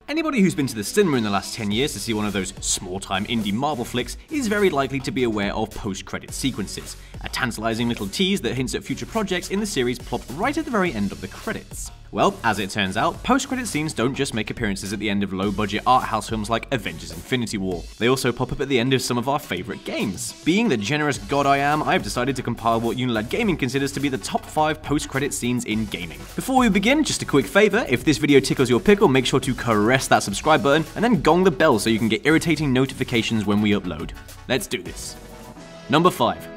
Anybody who's been to the cinema in the last 10 years to see one of those small-time indie Marvel flicks is very likely to be aware of post-credit sequences, a tantalizing little tease that hints at future projects in the series plopped right at the very end of the credits. Well, as it turns out, post-credit scenes don't just make appearances at the end of low-budget art house films like Avengers: Infinity War. They also pop up at the end of some of our favourite games. Being the generous god I am, I've decided to compile what UNILAD Gaming considers to be the top 5 post-credit scenes in gaming. Before we begin, just a quick favour, if this video tickles your pickle, make sure to caress that subscribe button and then gong the bell so you can get irritating notifications when we upload. Let's do this. Number 5.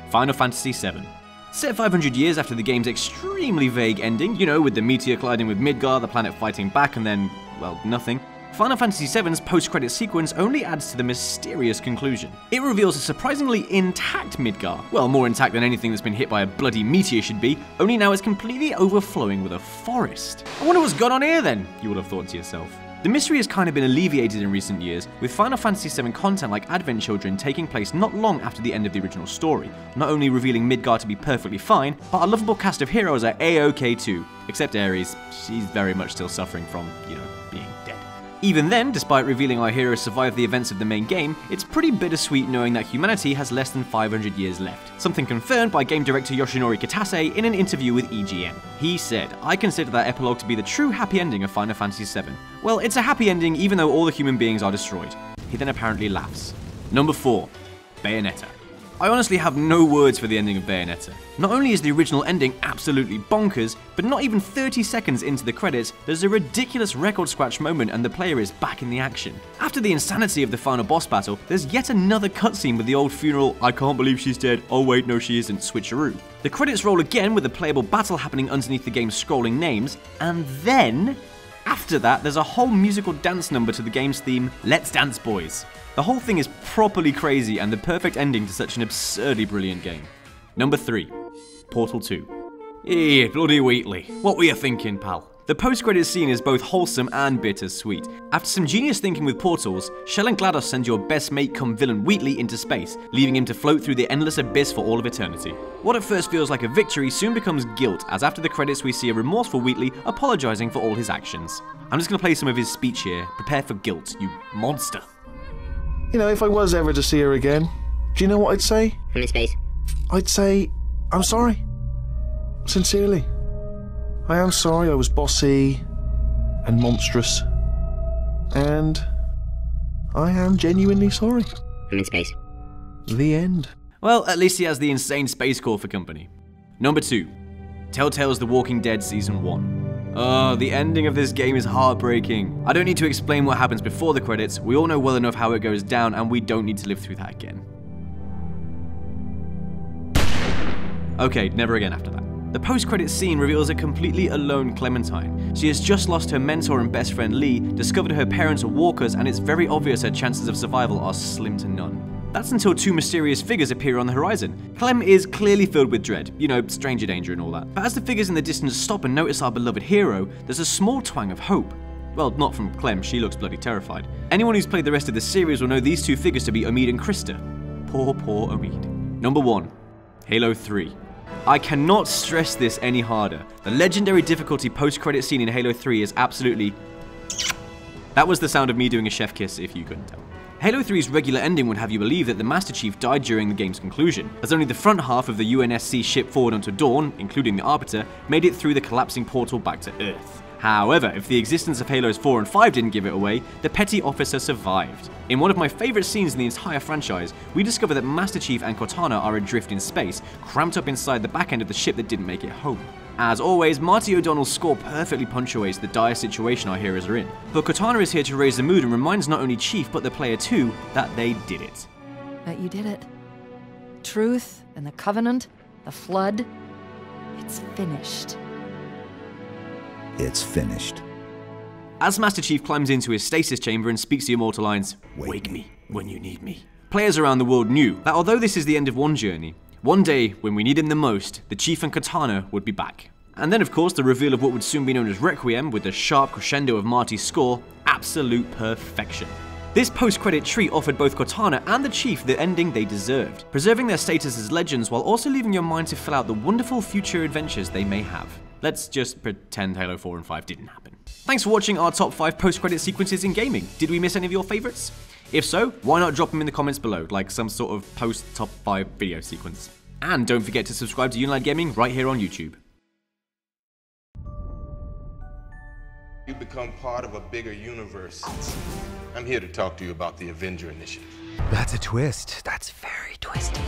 Final Fantasy VII. Set 500 years after the game's extremely vague ending, you know, with the meteor colliding with Midgar, the planet fighting back, and then, well, nothing. Final Fantasy VII's post-credit sequence only adds to the mysterious conclusion. It reveals a surprisingly intact Midgar. Well, more intact than anything that's been hit by a bloody meteor should be, only now it's completely overflowing with a forest. I wonder what's gone on here then, you would have thought to yourself. The mystery has kind of been alleviated in recent years, with Final Fantasy VII content like Advent Children taking place not long after the end of the original story, not only revealing Midgar to be perfectly fine, but a lovable cast of heroes are A-OK too. Except Ares, she's very much still suffering from, you know, being dead. Even then, despite revealing our heroes survived the events of the main game, it's pretty bittersweet knowing that humanity has less than 500 years left. Something confirmed by game director Yoshinori Kitase in an interview with EGN. He said, "I consider that epilogue to be the true happy ending of Final Fantasy VII. Well, it's a happy ending even though all the human beings are destroyed." He then apparently laughs. Number 4. Bayonetta. I honestly have no words for the ending of Bayonetta. Not only is the original ending absolutely bonkers, but not even 30 seconds into the credits, there's a ridiculous record scratch moment and the player is back in the action. After the insanity of the final boss battle, there's yet another cutscene with the old funeral, "I can't believe she's dead, oh wait no she isn't" switcheroo. The credits roll again with a playable battle happening underneath the game's scrolling names, and then, after that, there's a whole musical dance number to the game's theme, "Let's Dance Boys." The whole thing is properly crazy and the perfect ending to such an absurdly brilliant game. Number 3. Portal 2. Bloody Wheatley. What were you thinking, pal? The post-credits scene is both wholesome and bittersweet. After some genius thinking with portals, Shell and GLaDOS send your best mate come villain Wheatley into space, leaving him to float through the endless abyss for all of eternity. What at first feels like a victory soon becomes guilt, as after the credits we see a remorseful Wheatley apologising for all his actions. I'm just going to play some of his speech here. Prepare for guilt, you monster. You know, if I was ever to see her again, do you know what I'd say? I'm in space. I'd say, I'm sorry. Sincerely. I am sorry I was bossy and monstrous. And I am genuinely sorry. I'm in space. The end. Well, at least he has the insane Space Corps for company. Number 2. Telltale's The Walking Dead Season 1. Oh, the ending of this game is heartbreaking. I don't need to explain what happens before the credits, we all know well enough how it goes down and we don't need to live through that again. Okay, never again after that. The post-credits scene reveals a completely alone Clementine. She has just lost her mentor and best friend Lee, discovered her parents are walkers, and it's very obvious her chances of survival are slim to none. That's until 2 mysterious figures appear on the horizon. Clem is clearly filled with dread, you know, stranger danger and all that. But as the figures in the distance stop and notice our beloved hero, there's a small twang of hope. Well, not from Clem, she looks bloody terrified. Anyone who's played the rest of the series will know these 2 figures to be Omid and Krista. Poor, poor Omid. Number 1. Halo 3. I cannot stress this any harder. The legendary difficulty post-credit scene in Halo 3 is absolutely... That was the sound of me doing a chef kiss, if you couldn't tell. Halo 3's regular ending would have you believe that the Master Chief died during the game's conclusion, as only the front half of the UNSC ship forward onto Dawn, including the Arbiter, made it through the collapsing portal back to Earth. However, if the existence of Halos 4 and 5 didn't give it away, the petty officer survived. In one of my favourite scenes in the entire franchise, we discover that Master Chief and Cortana are adrift in space, cramped up inside the back end of the ship that didn't make it home. As always, Marty O'Donnell's score perfectly punctuates the dire situation our heroes are in. But Cortana is here to raise the mood and reminds not only Chief but the player too that they did it. But you did it. Truth and the Covenant, the Flood, it's finished. It's finished. As Master Chief climbs into his stasis chamber and speaks the immortal lines, "Wake me when you need me," players around the world knew that although this is the end of one journey, one day, when we need him the most, the Chief and Cortana would be back. And then of course the reveal of what would soon be known as Requiem with the sharp crescendo of Marty's score, absolute perfection. This post-credit treat offered both Cortana and the Chief the ending they deserved, preserving their status as legends while also leaving your mind to fill out the wonderful future adventures they may have. Let's just pretend Halo 4 and 5 didn't happen. Thanks for watching our top 5 post-credit sequences in gaming. Did we miss any of your favorites? If so, why not drop them in the comments below, like some sort of post-top 5 video sequence. And don't forget to subscribe to UNILAD Gaming right here on YouTube. You become part of a bigger universe. I'm here to talk to you about the Avenger Initiative. That's a twist. That's very twisty.